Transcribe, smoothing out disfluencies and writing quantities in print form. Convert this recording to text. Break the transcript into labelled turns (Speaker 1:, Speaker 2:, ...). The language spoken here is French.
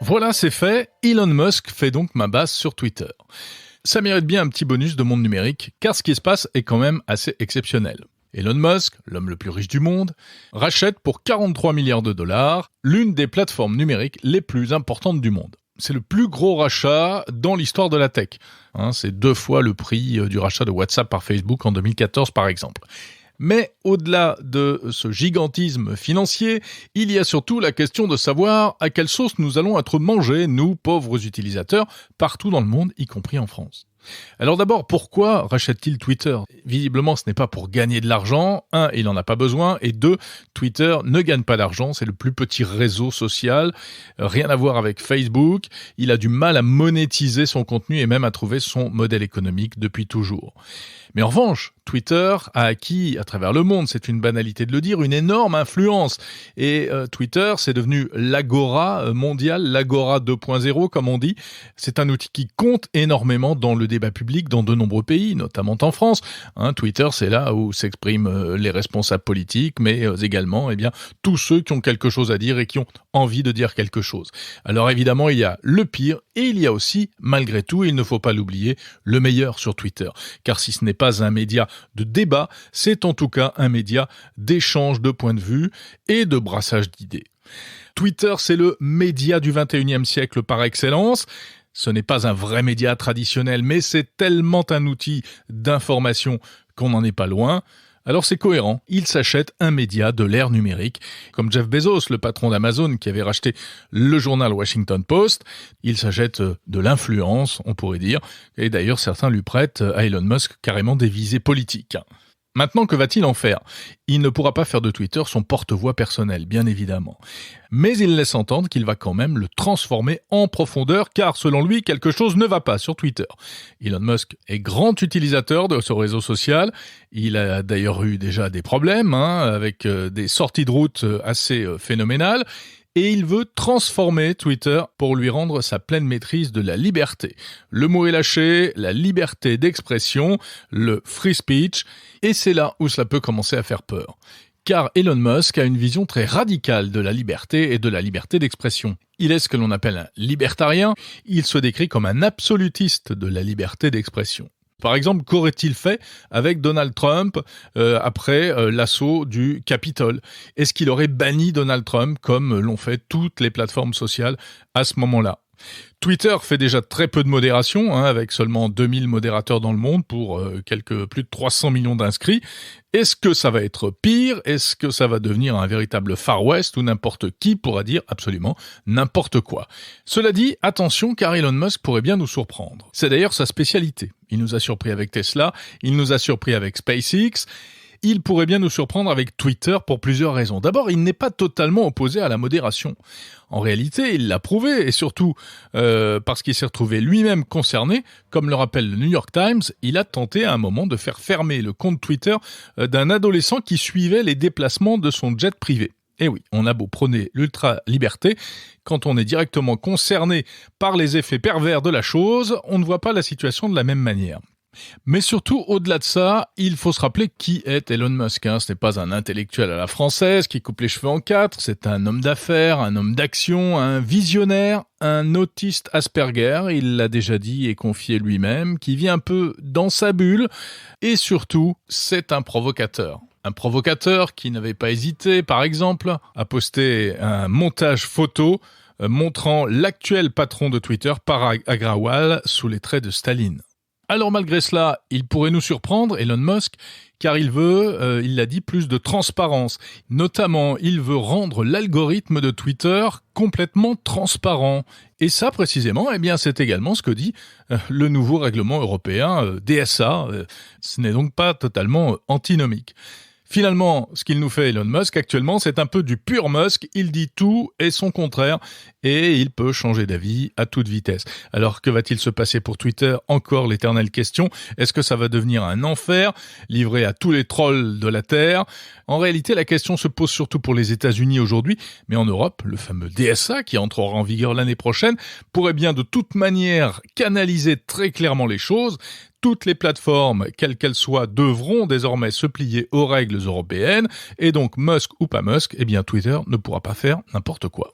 Speaker 1: Voilà, c'est fait. Elon Musk fait donc ma base sur Twitter. Ça mérite bien un petit bonus de monde numérique, car ce qui se passe est quand même assez exceptionnel. Elon Musk, l'homme le plus riche du monde, rachète pour 43 milliards de dollars l'une des plateformes numériques les plus importantes du monde. C'est le plus gros rachat dans l'histoire de la tech. C'est 2 fois le prix du rachat de WhatsApp par Facebook en 2014 par exemple. Mais au-delà de ce gigantisme financier, il y a surtout la question de savoir à quelle sauce nous allons être mangés, nous, pauvres utilisateurs, partout dans le monde, y compris en France. Alors d'abord, pourquoi rachète-t-il Twitter ? Visiblement, ce n'est pas pour gagner de l'argent. 1, il n'en a pas besoin. Et 2, Twitter ne gagne pas d'argent. C'est le plus petit réseau social. Rien à voir avec Facebook. Il a du mal à monétiser son contenu et même à trouver son modèle économique depuis toujours. Mais en revanche, Twitter a acquis à travers le monde, c'est une banalité de le dire, une énorme influence. Et Twitter, c'est devenu l'agora mondiale, l'agora 2.0 comme on dit. C'est un outil qui compte énormément dans le débat public dans de nombreux pays, notamment en France. Twitter, c'est là où s'expriment les responsables politiques, mais également tous ceux qui ont quelque chose à dire et qui ont envie de dire quelque chose. Alors évidemment, il y a le pire et il y a aussi, malgré tout, il ne faut pas l'oublier, le meilleur sur Twitter. Car si ce n'est pas un média de débat, c'est en tout cas un média d'échange de points de vue et de brassage d'idées. Twitter, c'est le média du 21e siècle par excellence. Ce n'est pas un vrai média traditionnel, mais c'est tellement un outil d'information qu'on n'en est pas loin. Alors c'est cohérent, il s'achète un média de l'ère numérique, comme Jeff Bezos, le patron d'Amazon qui avait racheté le journal Washington Post. Il s'achète de l'influence, on pourrait dire, et d'ailleurs certains lui prêtent à Elon Musk carrément des visées politiques. Maintenant, que va-t-il en faire ? Il ne pourra pas faire de Twitter son porte-voix personnel, bien évidemment. Mais il laisse entendre qu'il va quand même le transformer en profondeur, car selon lui, quelque chose ne va pas sur Twitter. Elon Musk est grand utilisateur de ce réseau social. Il a d'ailleurs eu déjà des problèmes, avec des sorties de route assez phénoménales. Et il veut transformer Twitter pour lui rendre sa pleine maîtrise de la liberté. Le mot est lâché, la liberté d'expression, le free speech, et c'est là où cela peut commencer à faire peur. Car Elon Musk a une vision très radicale de la liberté et de la liberté d'expression. Il est ce que l'on appelle un libertarien, il se décrit comme un absolutiste de la liberté d'expression. Par exemple, qu'aurait-il fait avec Donald Trump après l'assaut du Capitole ? Est-ce qu'il aurait banni Donald Trump comme l'ont fait toutes les plateformes sociales à ce moment-là ? Twitter fait déjà très peu de modération, avec seulement 2000 modérateurs dans le monde pour plus de 300 millions d'inscrits. Est-ce que ça va être pire ? Est-ce que ça va devenir un véritable Far West où n'importe qui pourra dire absolument n'importe quoi ? Cela dit, attention, car Elon Musk pourrait bien nous surprendre. C'est d'ailleurs sa spécialité. Il nous a surpris avec Tesla, il nous a surpris avec SpaceX. Il pourrait bien nous surprendre avec Twitter pour plusieurs raisons. D'abord, il n'est pas totalement opposé à la modération. En réalité, il l'a prouvé, et surtout parce qu'il s'est retrouvé lui-même concerné. Comme le rappelle le New York Times, il a tenté à un moment de faire fermer le compte Twitter d'un adolescent qui suivait les déplacements de son jet privé. Et oui, on a beau prôner l'ultra-liberté, quand on est directement concerné par les effets pervers de la chose, on ne voit pas la situation de la même manière. Mais surtout, au-delà de ça, il faut se rappeler qui est Elon Musk. Ce n'est pas un intellectuel à la française qui coupe les cheveux en 4, c'est un homme d'affaires, un homme d'action, un visionnaire, un autiste Asperger, il l'a déjà dit et confié lui-même, qui vit un peu dans sa bulle, et surtout, c'est un provocateur. Un provocateur qui n'avait pas hésité, par exemple, à poster un montage photo montrant l'actuel patron de Twitter, Parag Agrawal, sous les traits de Staline. Alors malgré cela, il pourrait nous surprendre, Elon Musk, car il veut, il l'a dit, plus de transparence. Notamment, il veut rendre l'algorithme de Twitter complètement transparent. Et ça, précisément, c'est également ce que dit le nouveau règlement européen DSA. Ce n'est donc pas totalement antinomique. Finalement, ce qu'il nous fait Elon Musk actuellement, c'est un peu du pur Musk. Il dit tout et son contraire et il peut changer d'avis à toute vitesse. Alors, que va-t-il se passer pour Twitter ? Encore l'éternelle question. Est-ce que ça va devenir un enfer livré à tous les trolls de la Terre ? En réalité, la question se pose surtout pour les États-Unis aujourd'hui, mais en Europe, le fameux DSA qui entrera en vigueur l'année prochaine pourrait bien de toute manière canaliser très clairement les choses. Toutes les plateformes, quelles qu'elles soient, devront désormais se plier aux règles européennes, et donc Musk ou pas Musk, eh bien Twitter ne pourra pas faire n'importe quoi.